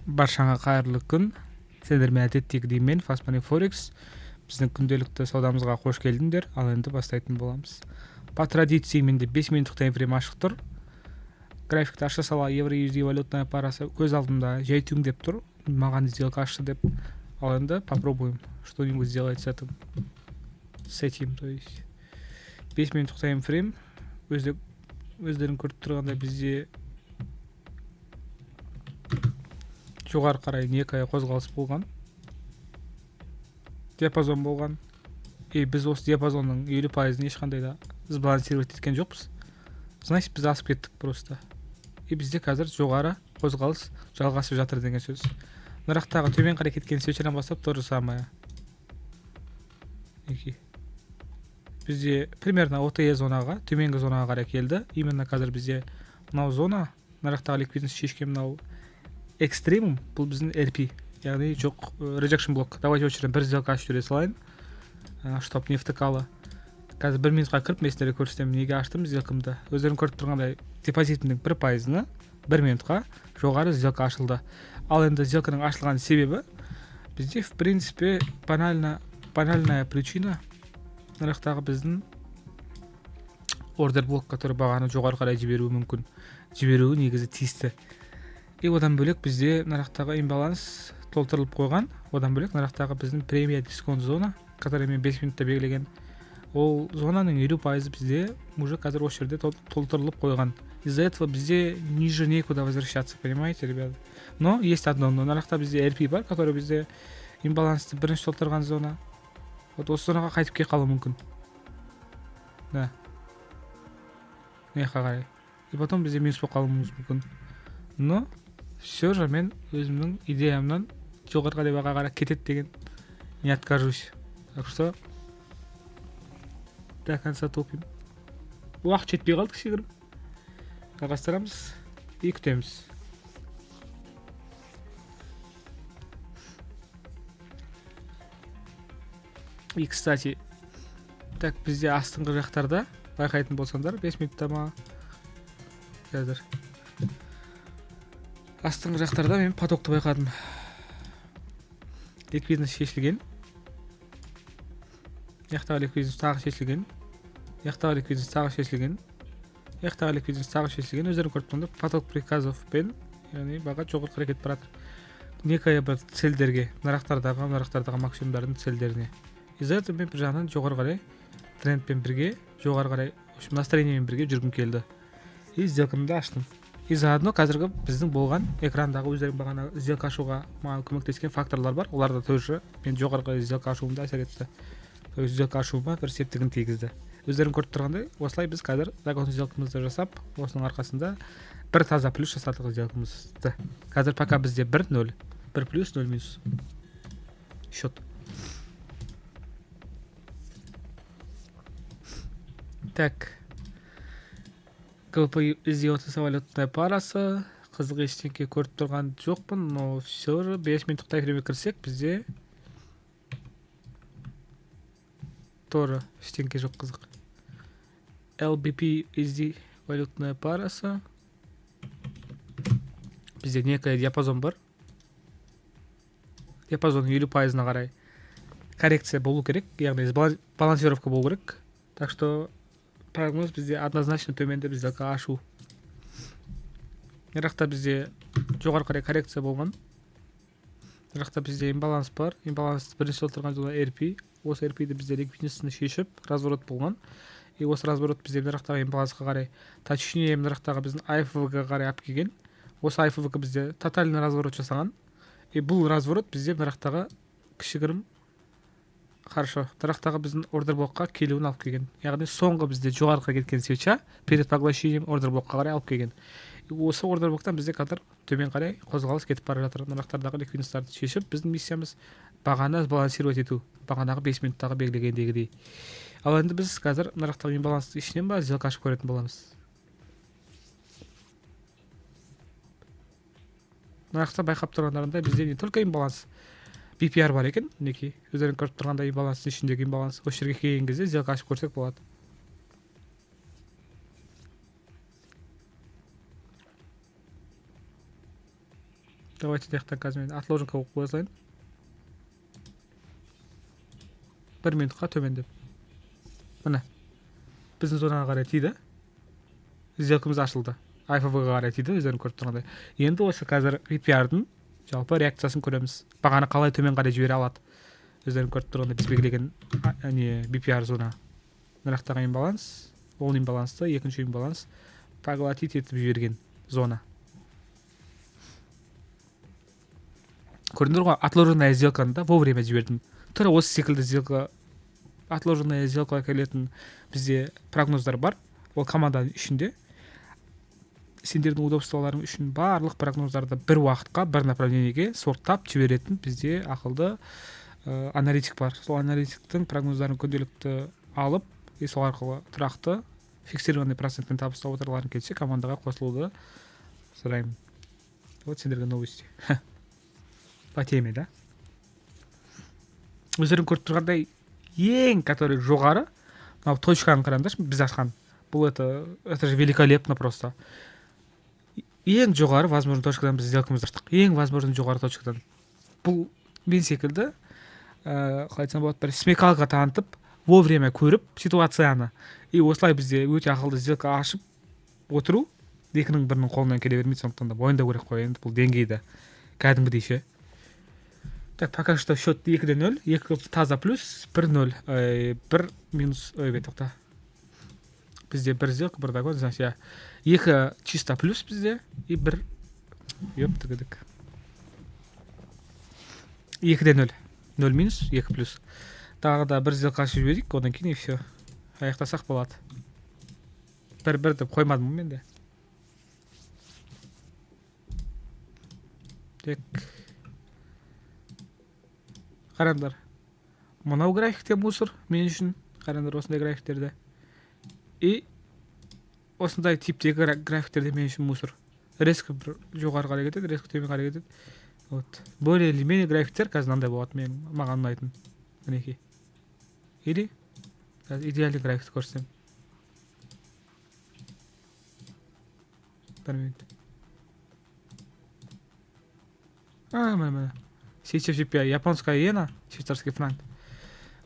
Баршаңа кайырлуу күн. Сендер менен адеттегидей мен Fastmoney Forex. Биздин күндөлүктүү саудамызга кош келдиңдер. Ал энди баштайтын болобуз. По традиции менде 5 минуттук таймфрейм ачык тур. Графикти аша сала евро USD валютная парасы көз алдымда жай түңдеп тур. Маган сделка ачты деп. Ал энди попробуем что-нибудь сделать с этим. С этим, то есть 5 минуттук таймфрейм. Өздөрүң көрүп тургандай бизде жогору карай некая козголуш болгон. Диапазон болгон. Биз осы диапазондун 50%-ын эч кандай да сбалансировать эткен жокпуз. Значит, биз асып кеттик просто. Бизде азыр жогору козголуш жалгашып жатыр деген сөз. Нарактагы төмен карай кеткен свечерден баштап то же самое. Бизде примерно OTE зонага, төменги зонага карай келди. Именно азыр бизде мынау зона, нарактагы ликвидность чечкен мынау экстремум, бул биздин RP, яғни жок rejection блок. Давайте очередь бир сделка ачып жибере салайын. Чтоб не втыкалы. Азыр 1 минутка кирип мен силерге көрсөтөм эмнеге ачтым сделкамды. Өздөрүң көрүп тургандай депозитимдин 1%-ны 1 минутка жогору сделка ачылды. Ал энди сделканын ачылган себеби бизде в принципе банальная причина нарактагы биздин ордер блок, который баганы жогору карай жиберүү мүмкүн. Жиберүү негизи тийисти. Одан бөлөк бизде нарактагы имбаланс толтурулуп койгон. Одан бөлөк нарактагы биздин премия дисконт зона, который мен 5 минутта белгилеген. Ол зонанын 50% бизде уже азыр ошол жерде толтурулуп койгон. Из-за этого бизде ниже некуда возвращаться, понимаете, ребята? Но есть одно, наракта бизде RP бар, который бизде имбалансты биринчи толтурган зона. Вот осы зонага кайтып кете калуу мүмкүн. Да. Мияка карай. И потом бизде минус болуп калуубуз мүмкүн. Но все же мен өзүмдүн идеямдан жогору бага карап кетет деген не откажусь. Так что до конца топим. Убакыт жетпей калды кичигиrim. Карастырамыз и күтөмүз. И кстати, так бизде астыңкы жактарда байкайтын болсоңдар 5 минуттама азыр астыңкы жактарда мен потокту байкадым. Ликвидность чечилген. Яктагы ликвидность тагы чечилген. Яктагы ликвидность тагы чечилген. Яктагы ликвидность тагы чечилген. Өздөрүң көрүп тургандай поток приказов пен, яғни бага жогору карай кетип барат. Некая бир целдерге, нарактардагы максимумдардын целдерине. Из-за этого мен бир жагынан жогору карай трендпен бирге, жогору карай настроение менен бирге жүргүм келди. И сделкамды ачтым. И заодно азыркы биздин болгон экрандагы өздөрүң багана сделка ачууга мага көмөктөскөн факторлор бар. Олар да тоже мен жогору сделка ачуумда асер этти. То есть сделка ачуума бир септигин тийгизди. Өздөрүң көрүп тургандай, осылай биз азыр законный сделкамызды жасап, осунун аркасында бир таза плюс жасадык сделкамызды. Азыр пока бизде 1-0, 1 плюс 0 минус. Счет. Так. КВП сделаться валютная парасы. Кызык эчтеке көрүп турган жокмун, но все же 5 минуттук таймфреймге кирсек, бизде тоже эчтеке жок кызык. LBP USD валютная парасы. Бизде некая диапазон бар. Диапазондун 50%-на карай коррекция болуу керек, яғни балансировка болуу керек. Так что прогноз бизде однозначно төмендеп сделка ачуу. Наракта бизде жогору карай коррекция болгон. Наракта бизде имбаланс бар. Имбаланс биринчи толтурган жолу RP. Осы RP-де бизде ликвидностьны чечип, разворот болгон. И осы разворот бизде нарактагы имбаланска карай, точнее нарактагы биздин IFV-га карай алып келген. Осы IFV-га бизде тотальный разворот жасаган. И бул разворот бизде нарактагы кичигирим хорошо. Нарактагы биздин ордер блокка келүүнү алып келген. Яғни соңғы бизде жогоруга кеткен свеча перед поглощением ордер блокка карай алып келген. Осы ордер блоктан бизде кадыр төмен карай козголуш кетип бара жатыр. Нарактардагы ликвидностьтарды чечип, биздин миссиямыз баганы балансировать этүү. Баганагы 5 минуттагы белгилегендегидей. Ал энди биз азыр нарактагы имбалансты ичинен ба сделка ачып көрөтүн болобуз. Наракта байкап тургандарында бизде не только имбаланс, BPR бар экен, неки. Өздөрүң көрүп тургандай имбаланстын ичиндеги имбаланс. Ошол жерге келген кезде сделка ачып көрсөк болот. Давайте дияқтан қазір мен отложенка қойып қоя салайын. 1 минутқа төмендеп. Міне. Біздің зонаға қарай тиді. Сделкамыз ашылды. IFV-ға қарай тиді, өздерің көріп тұрғандай. Енді осы қазір VPR-дың жалпы реакциясын көреміз. Бағаны қалай төмен қарай жібере алады. Өздерің көріп тұрғандай біз белгілеген VPR зона. Нарықтағы имбаланс, ол имбалансты, екінші имбаланс поглотить етіп жіберген зона. Көрдіңдер ғой, отложенная сделканы да вовремя жібердім. Тура осы секілді сделка, отложенная сделкаға келетін бізде прогноздар бар. Ол команданың ішінде. Сендердің удобстволарың үшін барлық прогноздарды бір уақытқа, бір направлениеге сорттап жіберетін бізде ақылды аналитик бар. Сол аналитиктің прогноздарын күнделікті алып, сол арқылы тұрақты фиксированный процентпен табыстап отырғыларың келсе, командаға қосылуды сұраймын. Вот сендерге новости. По теме, да? Өздерің көріп тұрғандай ең который жоғары, мынау точканы қараңдаршы, біз ашқан. Бұл это же великолепно просто. Ең жоғары возможно точкадан біз сделкамызды аштық. Ең возможно жоғары точкадан. Бұл мен секілді, қалай айтсам болады, бір смекалға танытып, вовремя көріп ситуацияны. И осылай бізде өте ақылды сделка ашып отыру екінің бірінің қолынан келе бермейді, сондықтан да мойындау керек қой, енді бұл деңгейді кәдімгідей ше. Так, пока что счет 2-0, 2 таза плюс, 1-0, 1 минус, тоқта. Бізде 1 сделка, 1 догон, значит, 2 чисто плюс бізде, и 1, ёптыгыдык. 2-0, 0 минус, 2 плюс. Тағы да 1 сделка ашып жіберейік, одан кейін и все. Аяқтасақ болады. 1-1 деп қоймадым мен де. Так. Қараңдар. Мынау графикте мусор мен үшін. Қараңдар осындай графиктерде. И осындай типтегі графиктерде мен үшін мусор. Резко бір жоғары қарай кетеді, резко төмен қарай кетеді. Вот. Более или менее графиктер қазір мынандай болады, маған ұнайтын. Мінекей. Или идеальный график көрсем. 1 минут. Мына. Сейчас CPI, японская иена, швейцарский франк.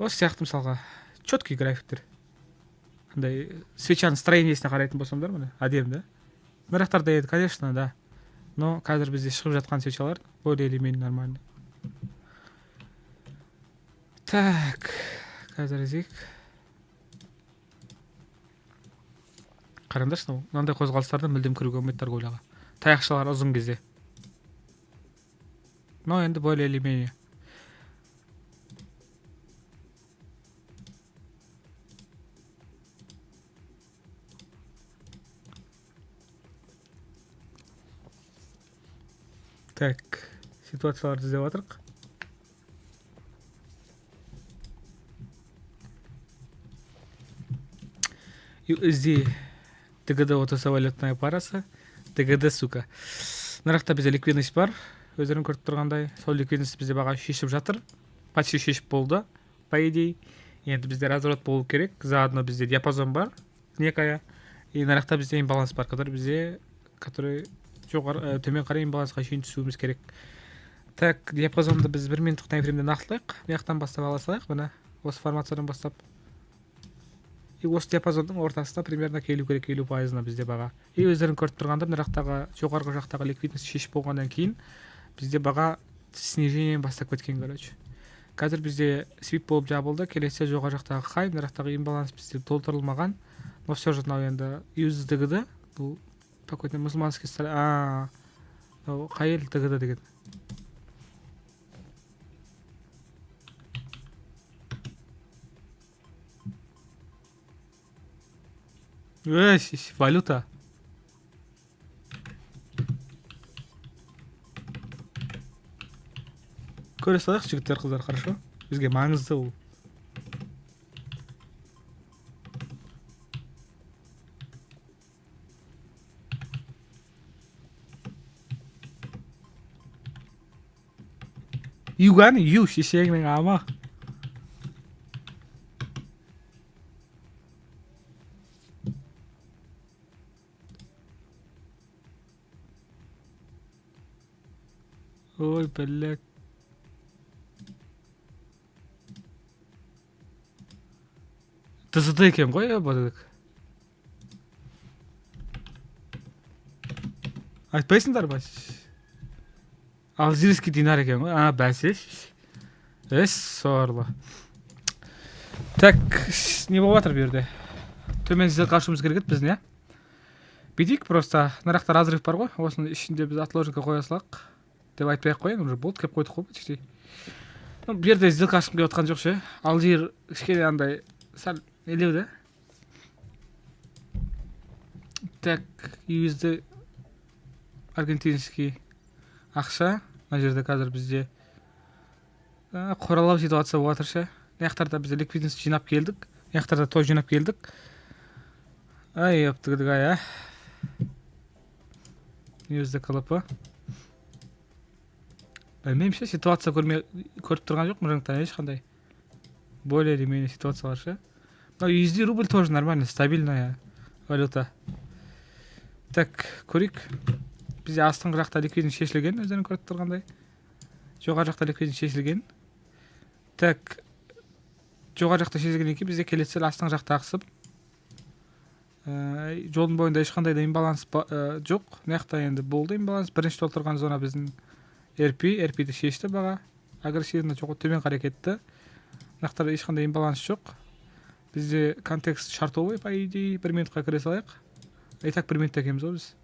Осы сияқты мысалға четкий графиктер. Андай свечаның строениесіне қарайтын болсамдар, міне, әдемі, да? Нарықтарда еді, конечно, да. Но қазір бізде шығып жатқан свечалар более или менее нормально. Так, қазір езек. Қараңдаршы, мынандай қозғалыстарды мүлдем көруге болмайды торговляға. Таяқшалар ұзын кезде. Но енді более или менее. Так, ситуацияларды іздеп жатырық. USD ТГД отосовалютная парасы. ТГД, сука. Нарықта бізде ликвидность бар. Өздерің көріп тұрғандай, сол ликвидность бізде баға шешіп жатыр. Почти шешіп болды, по идее. Енді бізде разворот болу керек. Заодно бізде диапазон бар, некая. И нарықта бізде имбаланс бар, который жоғары төмен қарай имбалансқа шейін түсуіміз керек. Так, диапазонды біз 1 минуттық таймфреймде нақтылайық. Маяқтан бастап ала салайық, мына осы формациядан бастап. И осы диапазонның ортасында примерно келу керек, 50%-на бізде баға. И өздерің көріп тұрғанда мына жоғарғы жақтағы ликвидность шешіп болғаннан кейін бізде баға снижение бастап кеткен, короче. Қазір бізде свип болып жабылды, келесі жоғарғы жақтағы хай, мына жақтағы имбаланс бізде толтырылмаған. Но все же мынау енді USD-ді, бұл какой-то мусульманский қай ел ТГД деген. Валюта. Көре салайық, жігіттер, қыздар, хорошо? Бізге маңызды ол. Юган, шешегінің ама. ой блядь. ТЗД екен ғой бадык. Айтпайсыңдар ба? Алжирский динар екен ғой. Бәсе. Сорлы. Так, не болып жатыр бұл жерде? Төмен сделка ашуымыз керек еді біздің, иә? Бүйтейік просто. Нарақта разрыв бар ғой. Осының ішінде біз отложенка қоя салақ. Деп айтпай ақ қояйын, уже болды, кеп қойдық қой почти. Ну, бұл жерде сделка ашқым келіп отқан жоқ ше. Алжир кішкене андай сәл елеу да. Так, USD аргентинский ақша. Мына жерде қазір бізде қоралау ситуация болып жатыр ше. Яқтарда біз ликвидность жинап келдік. Яқтарда той жинап келдік. Ай, ептігідік ай, USD КЛП. Білмеймін ше, ситуация көріп тұрған жоқ рынокта ешқандай. Более или менее ситуациялар ше. Но USD рубль тоже нормально, стабильная валюта. Так, көрейік. Бізде астыңғы жақта ликвидность шешілген, өздерің көріп тұрғандай. Жоғары жақта ликвидность шешілген. Так, жоғары жақта шешілгеннен кейін бізде келесі астыңғы жақта ақсып. Жолдың бойында ешқандай да имбаланс жоқ. Мына енді болды имбаланс. Бірінші толтырған зона біздің RP-ді шешті баға. Агрессивно төмен қарай кетті. Мына ешқандай имбаланс жоқ. Бізде контекст шартовый, по идее, 1 минутқа кіре салайық. И так 1 минутта екенбіз ғой біз.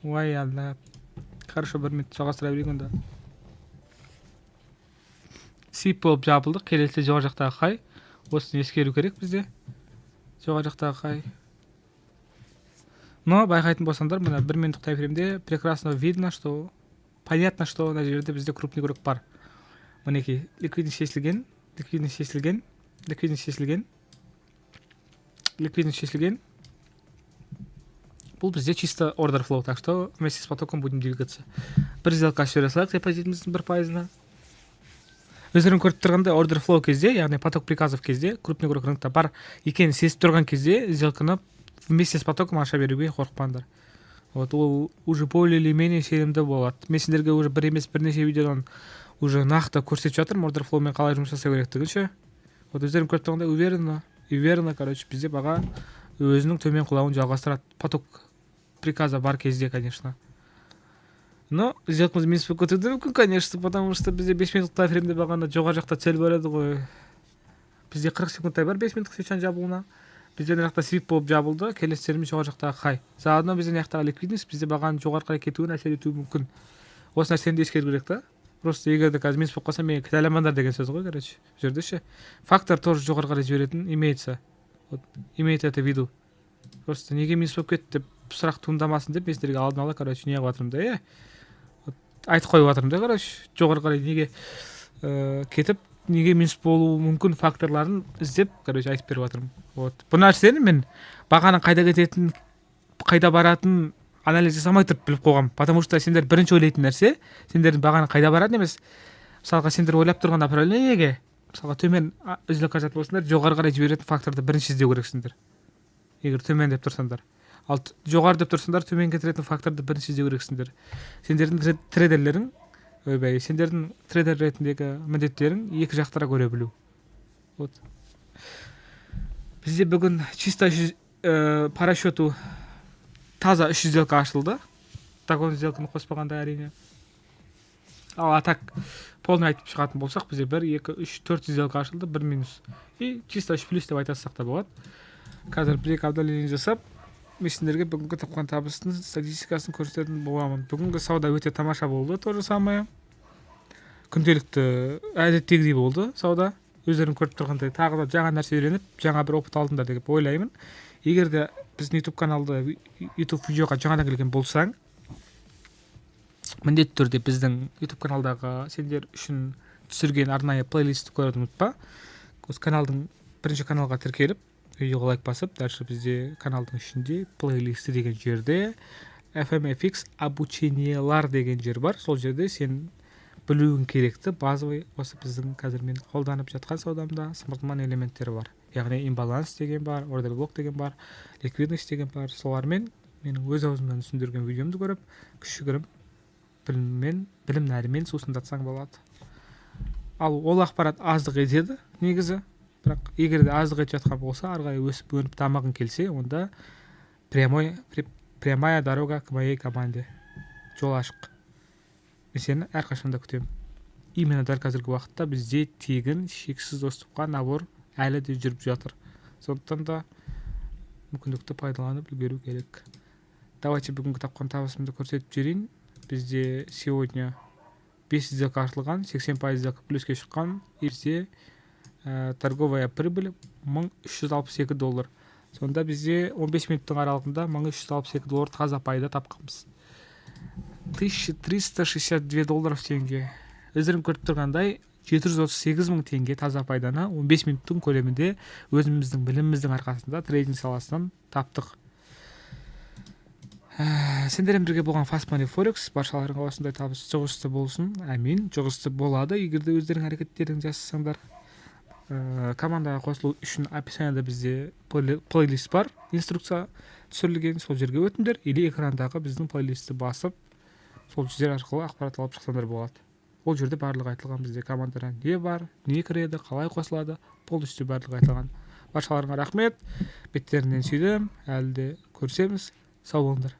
Ой, алла. Хорошо, 1 минут жалғастыра берейік онда. Сип болып жабылдық. Келесі жоғары жақтағы қай. Осыны ескеру керек бізде. Жоғары жақтағы қай. Но байқайтын болсаңдар, мына 1 минуттық таймфреймде прекрасно видно, что понятно, что мына жерде бізде крупный игрок бар. Мінекей, ликвидность шешілген. Бұл бізде чисто order flow, так что вместе с потоком будем двигаться. Бір сделка ашып жібере салайық депозитіміздің 1%-на. Өздерің көріп тұрғандай order flow кезде, яғни поток приказов кезде, крупный игрок рынокта бар екенін сезіп тұрған кезде сделканы вместе с потоком аша беруге қорықпаңдар. Вот ол уже более или менее сенімді болады. Мен сендерге уже бір емес бірнеше видеодан уже нақты көрсетіп жатырмын order flowмен қалай жұмыс жасау керектігін ше. Вот өздерің көріп тұрғандай уверенно, короче, бізде баға өзінің төмен құлауын жалғастырады. Поток приказа бар кезде, конечно. Но сделкамыз минус болып кетуі мүмкін, конечно, потому что бізде 5 минуттық таймфреймде бағана жоғары жақта цель бар еді ғой. Бізде 40 секундтай бар 5 минуттық свечаның жабылуына. Бізде мына жақта свип болып жабылды, келестеріміз жоғары жақтағы хай. Заодно бізде мына жақтағы ликвидность бізде бағаның жоғары қарай кетуіне әсер етуі мүмкін. Осы нәрсені де ескеру керек та. Просто егер де қазір минус болып қалса, мен кінәламаңдар деген сөз ғой, короче. Бұл жерде ше. Фактор тоже жоғары қарай жіберетін имеется. Вот имеет это в виду. Просто неге минус болып кетті деп сұрақ туындамасын деп мен сіздерге алдын ала, короче, не қылып жатырмын да, айтып қойып жатырмын да, короче, жоғары қарай неге кетіп, неге минус болуы мүмкін факторларын іздеп, короче, айтып беріп жатырмын. Вот. Бұл нәрсені мен бағаның қайда кететінін, қайда баратынын анализ жасамай тұрып біліп қойғам. Потому что сендер бірінші ойлайтын нәрсе, сендердің бағаның қайда баратыны емес. Мысалға сендер ойлап тұрған направлениеге, мысалға төмен үзіліп қажат болсыңдар, жоғары қарай жіберетін факторды бірінші іздеу керексіңдер. Егер төмен деп тұрсаңдар. Ал жоғары деп тұрсаңдар, төмен кетіретін факторды бірінші іздеу керексіңдер. Сендердің трейдерлерің, сендердің трейдер ретіндегі міндеттерің екі жақтара көре білу. Вот. Бізде бүгін чисто по расчету таза 3 сделка ашылды. Такой сделканы қоспағанда әрине. Ал атак полный айтып шығатын болсақ, бізде 1, 2, 3, 4 сделка ашылды, 1 минус. И чисто 3 плюс деп айтасақ та болады. Қазір бір-екі обновление жасап, мен сендерге бүгінгі тапқан табыстың статистикасын көрсететін боламын. Бүгінгі сауда өте тамаша болды, то же самое. Күнделікті әдеттегідей болды сауда. Өздерің көріп тұрғандай тағы да жаңа нәрсе үйреніп, жаңа бір опыт алдыңдар деп ойлаймын. Егер де біздің YouTube каналды, YouTube видеоға жаңадан келген болсаң, міндетті түрде біздің YouTube каналдағы сендер үшін түсірген арнайы плейлистті көруді ұмытпа. Осы каналдың бірінші каналға тіркеліп, видеоға лайк басып, дальше бізде каналдың ішінде плейлисті деген жерде FMFX обучениелар деген жер бар. Сол жерде сен білуің керекті базовый осы біздің қазір мен қолданып жатқан саудамда смартман элементтері бар. Яғни имбаланс деген бар, ордер блок деген бар, ликвидность деген бар. Солармен менің өз аузымнан түсіндірген видеомды көріп, кішігірім білім нәрімен сусындатсаң болады. Ал ол ақпарат аздық етеді негізі, бірақ егер де аздық етіп жатқан болса, ары қарай өсіп өніп дамығың келсе, онда прямая дорога к моей команде, жол ашық. Мен сені әрқашанда күтемін. Именно дәл қазіргі уақытта бізде тегін шексіз доступқа набор әлі де жүріп жатыр. Сондықтан да мүмкіндікті пайдаланып үлгеру керек. Давайте бүгінгі тапқан табысымды көрсетіп жіберейін. Бізде сегодня 5 сделка ашылған, 80% сделка плюске шыққан. Бізде торговая прибыль $1362. Сонда бізде 15 минуттың аралығында $1362 таза пайда тапқанбыз. $1362 теңге. Өздерің көріп тұрғандай 738 мың теңге таза пайданы 15 минуттың көлемінде өзіміздің біліміміздің арқасында трейдинг саласынан таптық. Сендермен бірге болған Fast Money Forex баршаларыңа осындай табыс жұғысты болсын. Әмин. Жұғысты болады, егер де өздерің әрекеттеріңді жасасаңдар. Командаға қосылу үшін описанияда бізде плейлист бар, инструкция түсірілген, сол жерге өтіңдер, или экрандағы біздің плейлистті басып, сол жер арқылы ақпарат алып шықсаңдар болады. Ол жерде барлығы айтылған, бізде командада не бар, не кіреді, қалай қосылады, полностью барлығы айтылған. Баршаларыңа рахмет, беттерінен сүйдім, әлі де көрсеміз, сау болыңдар.